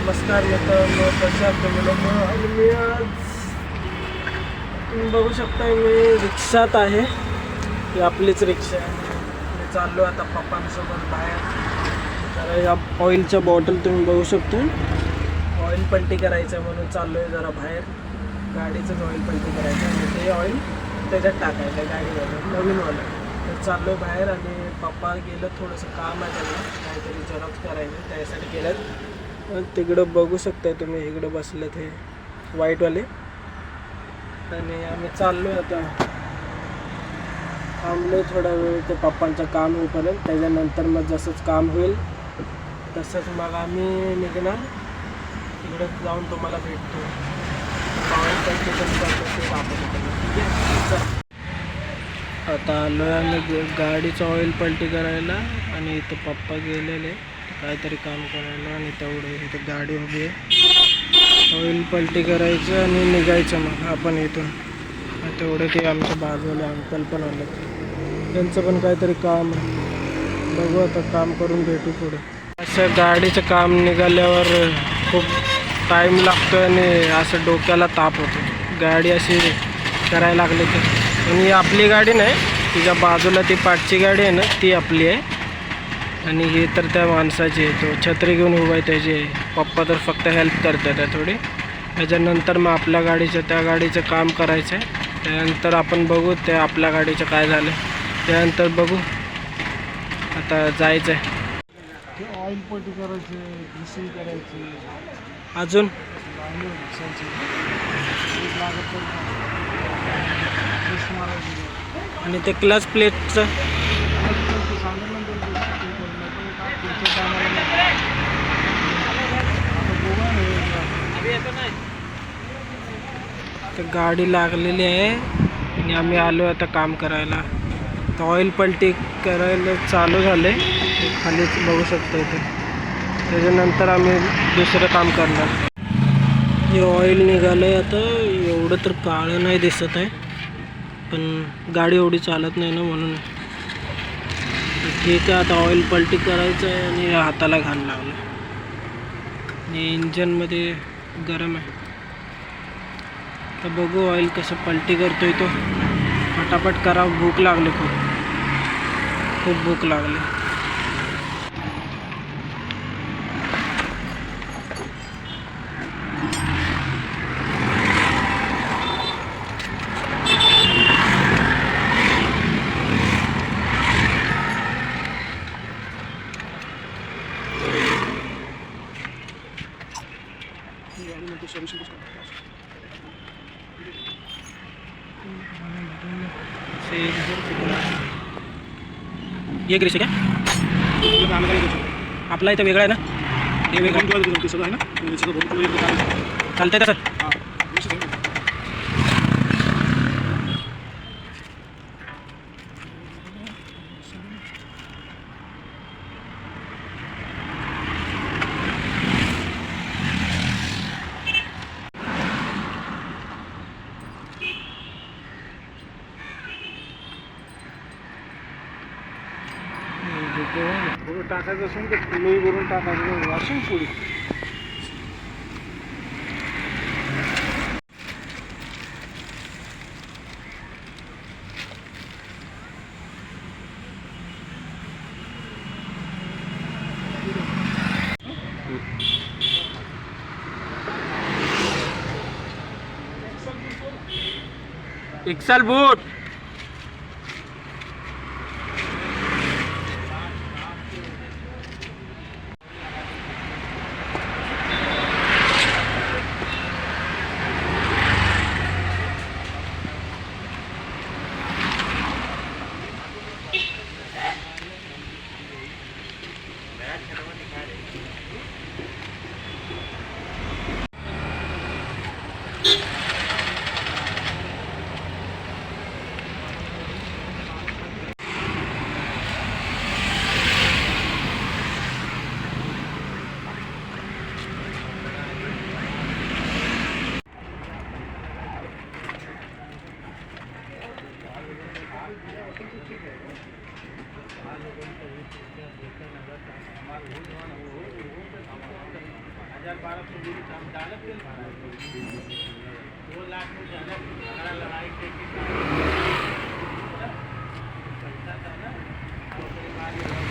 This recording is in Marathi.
नमस्कार मित्रांनो, कसे आहात तुम्ही लोक? आणि मी आज तुम्ही बघू शकता मी रिक्षात आहे. ही आपलीच रिक्षा आहे. मी चाललो आता पप्पांसोबत बाहेर. तर या ऑइलच्या बॉटल तुम्ही बघू शकता. ऑइल पलटी करायचं म्हणून चाललो आहे जरा बाहेर. गाडीचंच ऑइल पलटी करायचं आणि ते ऑइल त्याच्यात टाकायचं गाडीवर नवीनवालं. तर चाललो आहे बाहेर आणि पप्पा गेलं, थोडंसं काम आहे त्यांना, काहीतरी झेरॉक्स करायचं त्यासाठी गेलं. तिकडं बघू शकता तुम्ही, इकडं बसलेत हे व्हाईटवाले. आणि आम्ही चाललो आता, थांबलो थोडा वेळ ते पप्पांचं काम होईपर्यंत. त्याच्यानंतर मग जसंच काम होईल तसंच मग आम्ही निघणार. तिकडं जाऊन तुम्हाला भेटतो. आता आलो आहे आम्ही गाडीचं ऑइल पलटी करायला आणि इथं पप्पा गेलेले काहीतरी काम करायला. आणि तेवढं इथं गाडी उभी आहे, ऑइल पलटी करायचं आणि निघायचं मग आपण इथून. तेवढे ते आमच्या बाजूला अंकल पण आले, त्यांचं पण काहीतरी काम आहे. बघू आता, काम करून भेटू पुढे. असं गाडीचं काम निघाल्यावर खूप टाईम लागतो आणि असं डोक्याला ताप होतो. गाडी अशी करायला लागली तर. आणि ही आपली गाडी नाही, तिच्या बाजूला ती पाठची गाडी आहे ना, ती आपली आहे. आणि हे तर त्या माणसाची आहे, तो छत्री घेऊन उभा आहे त्याची. पप्पा तर फक्त हेल्प करतात आहे थोडी. त्याच्यानंतर मग आपल्या गाडीचं, त्या गाडीचं काम करायचं आहे. त्यानंतर आपण बघू ते आपल्या गाडीचं काय झालं, त्यानंतर बघू. आता जायचं आहे. ऑइल पलटी करायची, दुसरी करायची, अजून आणि ते क्लच प्लेटचं तर गाडी लागलेली आहे आणि आम्ही आलो आता काम करायला. तर ऑइल पलटी करायला चालू झाले, खालीच बघू शकतो इथे. त्याच्यानंतर आम्ही दुसरं काम करणार. हे ऑइल निघालं आहे आता. एवढं तर काळं नाही दिसत आहे, पण गाडी एवढी चालत नाही ना म्हणून. ठीक आहे, आता ऑइल पलटी करायचं आहे आणि हाताला घाण लागलं आणि इंजनमध्ये गरम आहे. तर बघू ऑइल कसं पलटी करतोय तो. फटाफट करा, भूक लागली, खूप भूक लागली. एक रेषा क्या आपला इथं वेगळा आहे ना, हे वेगळं आहे ना, चालतंय तसं. टाकायचं असेल तर लोई भरून टाकायचं असेल पुढे. एक्सल बूट 1000-1200 बीडी काम डाला तेल भरा 2 लाख में जाना हमारा लड़ाई टेकी पैसा था ना और उसके बाद